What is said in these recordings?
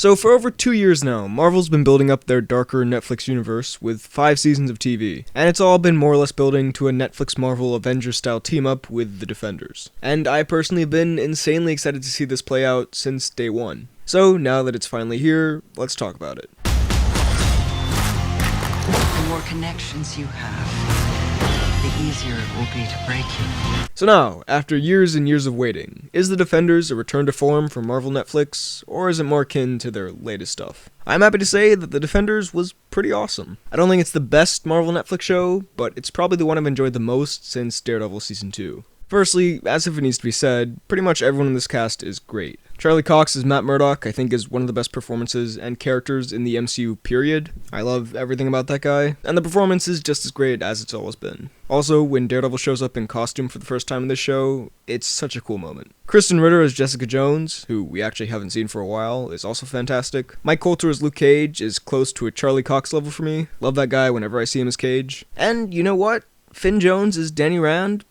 So for over 2 years now, Marvel's been building up their darker Netflix universe with 5 seasons of TV, and it's all been more or less building to a Netflix Marvel Avengers style team up with the Defenders. And I personally have been insanely excited to see this play out since day one. So now that it's finally here, let's talk about it. The more connections you have, the easier it will be to break you. So now, after years and years of waiting, is The Defenders a return to form for Marvel Netflix, or is it more akin to their latest stuff? I'm happy to say that The Defenders was pretty awesome. I don't think it's the best Marvel Netflix show, but it's probably the one I've enjoyed the most since Daredevil Season 2. Firstly, as if it needs to be said, pretty much everyone in this cast is great. Charlie Cox as Matt Murdock, I think, is one of the best performances and characters in the MCU, period. I love everything about that guy, and the performance is just as great as it's always been. Also, when Daredevil shows up in costume for the first time in this show, it's such a cool moment. Kristen Ritter as Jessica Jones, who we actually haven't seen for a while, is also fantastic. Mike Coulter as Luke Cage is close to a Charlie Cox level for me. Love that guy whenever I see him as Cage. And you know what? Finn Jones as Danny Rand,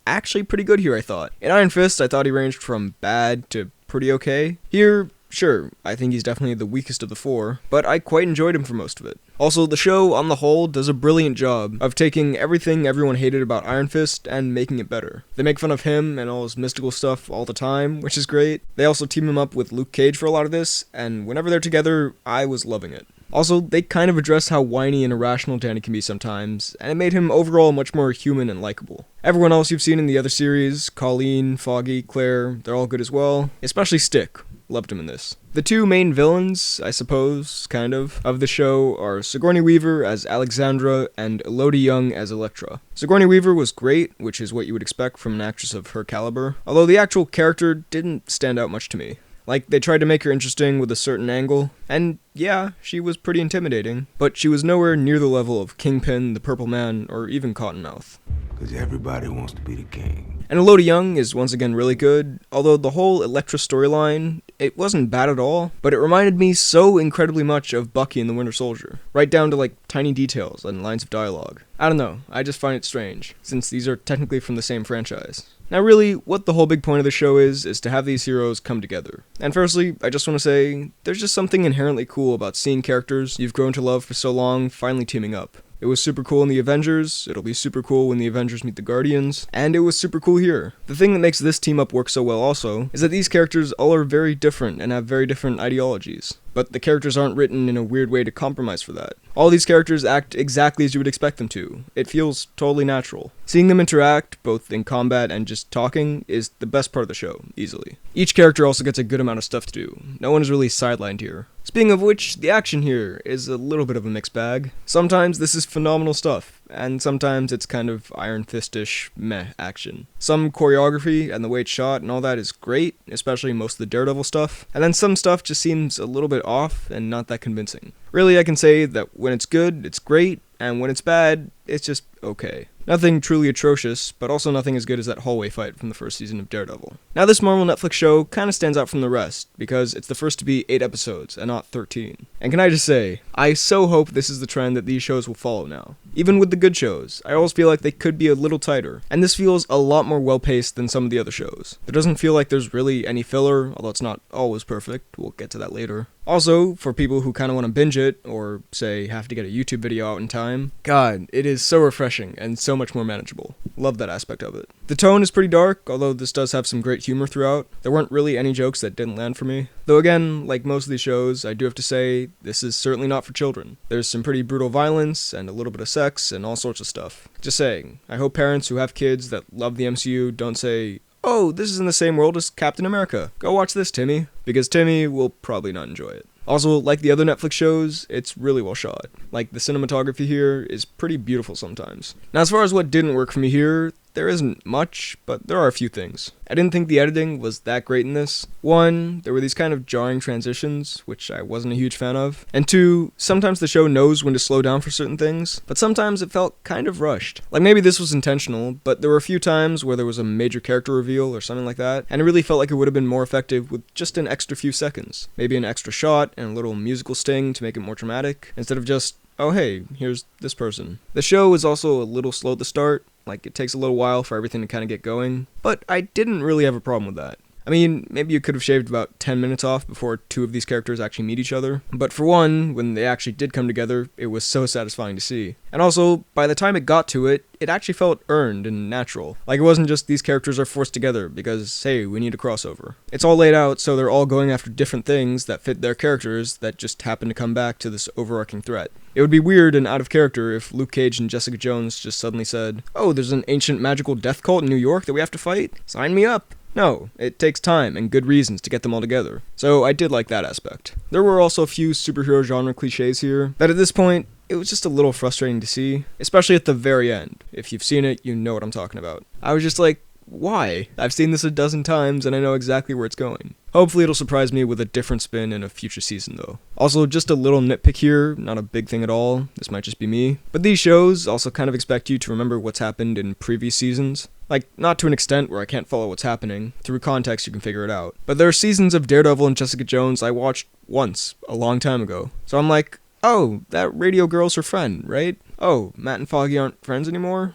actually pretty good here, I thought. In Iron Fist, I thought he ranged from bad to pretty okay. Here, sure, I think he's definitely the weakest of the four, but I quite enjoyed him for most of it. Also, the show, on the whole, does a brilliant job of taking everything everyone hated about Iron Fist and making it better. They make fun of him and all his mystical stuff all the time, which is great. They also team him up with Luke Cage for a lot of this, and whenever they're together, I was loving it. Also, they kind of address how whiny and irrational Danny can be sometimes, and it made him overall much more human and likable. Everyone else you've seen in the other series, Colleen, Foggy, Claire, they're all good as well, especially Stick. Loved him in this. The two main villains, I suppose, of the show are Sigourney Weaver as Alexandra and Elodie Yung as Elektra. Sigourney Weaver was great, which is what you would expect from an actress of her caliber, although the actual character didn't stand out much to me. Like, they tried to make her interesting with a certain angle, and yeah, she was pretty intimidating, but she was nowhere near the level of Kingpin, the Purple Man, or even Cottonmouth. Because everybody wants to be the king. And Elodie Yung is once again really good, although the whole Elektra storyline, it wasn't bad at all, but it reminded me so incredibly much of Bucky and the Winter Soldier, right down to like tiny details and lines of dialogue. I don't know, I just find it strange, since these are technically from the same franchise. Now really, what the whole big point of the show is to have these heroes come together. And firstly, I just want to say, there's just something inherently cool about seeing characters you've grown to love for so long finally teaming up. It was super cool in the Avengers, it'll be super cool when the Avengers meet the Guardians, and it was super cool here. The thing that makes this team up work so well also, is that these characters all are very different and have very different ideologies. But the characters aren't written in a weird way to compromise for that. All these characters act exactly as you would expect them to. It feels totally natural. Seeing them interact, both in combat and just talking, is the best part of the show, easily. Each character also gets a good amount of stuff to do. No one is really sidelined here. Speaking of which, the action here is a little bit of a mixed bag. Sometimes this is phenomenal stuff, and sometimes it's kind of Iron Fist-ish meh action. Some choreography and the way it's shot and all that is great, especially most of the Daredevil stuff, and then some stuff just seems a little bit off and not that convincing. Really, I can say that when it's good, it's great, and when it's bad, it's just okay. Nothing truly atrocious, but also nothing as good as that hallway fight from the first season of Daredevil. Now this Marvel Netflix show kinda stands out from the rest, because it's the first to be 8 episodes, and not 13. And can I just say, I so hope this is the trend that these shows will follow now. Even with the good shows, I always feel like they could be a little tighter, and this feels a lot more well-paced than some of the other shows. There doesn't feel like there's really any filler, although it's not always perfect, we'll get to that later. Also, for people who kinda wanna binge it, or say, have to get a YouTube video out in time, God, it is so refreshing, and so much more manageable. Love that aspect of it. The tone is pretty dark, although this does have some great humor throughout. There weren't really any jokes that didn't land for me. Though again, like most of these shows, I do have to say, this is certainly not for children. There's some pretty brutal violence, and a little bit of sex, and all sorts of stuff. Just saying, I hope parents who have kids that love the MCU don't say, "Oh, this is in the same world as Captain America. Go watch this, Timmy." Because Timmy will probably not enjoy it. Also, like the other Netflix shows, it's really well shot. Like, the cinematography here is pretty beautiful sometimes. Now, as far as what didn't work for me here, there isn't much, but there are a few things. I didn't think the editing was that great in this. 1, there were these kind of jarring transitions, which I wasn't a huge fan of. And 2, sometimes the show knows when to slow down for certain things, but sometimes it felt kind of rushed. Like maybe this was intentional, but there were a few times where there was a major character reveal or something like that, and it really felt like it would have been more effective with just an extra few seconds. Maybe an extra shot and a little musical sting to make it more dramatic, instead of just, oh hey, here's this person. The show is also a little slow at the start, like it takes a little while for everything to kind of get going, but I didn't really have a problem with that. I mean, maybe you could have shaved about 10 minutes off before two of these characters actually meet each other, but for one, when they actually did come together, it was so satisfying to see. And also, by the time it got to it, it actually felt earned and natural. Like it wasn't just these characters are forced together because, hey, we need a crossover. It's all laid out so they're all going after different things that fit their characters that just happen to come back to this overarching threat. It would be weird and out of character if Luke Cage and Jessica Jones just suddenly said, oh, there's an ancient magical death cult in New York that we have to fight? Sign me up. No, it takes time and good reasons to get them all together. So I did like that aspect. There were also a few superhero genre cliches here that at this point, it was just a little frustrating to see, especially at the very end. If you've seen it, you know what I'm talking about. I was just like, why? I've seen this a dozen times and I know exactly where it's going. Hopefully it'll surprise me with a different spin in a future season though. Also, just a little nitpick here, not a big thing at all, this might just be me, but these shows also kind of expect you to remember what's happened in previous seasons. Like, not to an extent where I can't follow what's happening. Through context you can figure it out. But there are seasons of Daredevil and Jessica Jones I watched once, a long time ago. So I'm like, oh, that radio girl's her friend, right? Oh, Matt and Foggy aren't friends anymore?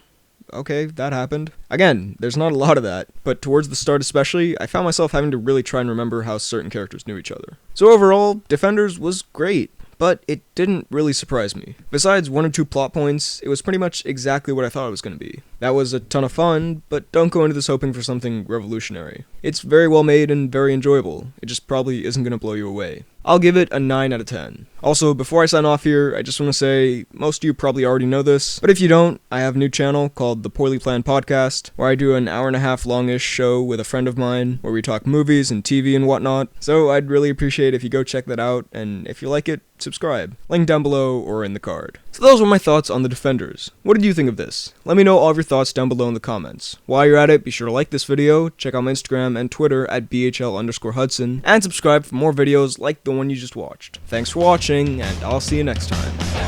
Okay, that happened. Again, there's not a lot of that, but towards the start especially, I found myself having to really try and remember how certain characters knew each other. So overall, Defenders was great, but it didn't really surprise me. Besides one or two plot points, it was pretty much exactly what I thought it was going to be. That was a ton of fun, but don't go into this hoping for something revolutionary. It's very well made and very enjoyable, it just probably isn't going to blow you away. I'll give it a 9 out of 10. Also, before I sign off here, I just want to say, most of you probably already know this, but if you don't, I have a new channel called The Poorly Planned Podcast, where I do an hour-and-a-half longish show with a friend of mine, where we talk movies and TV and whatnot, so I'd really appreciate if you go check that out, and if you like it, subscribe. Link down below or in the card. So those were my thoughts on The Defenders. What did you think of this? Let me know all of your thoughts down below in the comments. While you're at it, be sure to like this video, check out my Instagram and Twitter at BHL_Hudson, and subscribe for more videos like the one you just watched. Thanks for watching, and I'll see you next time.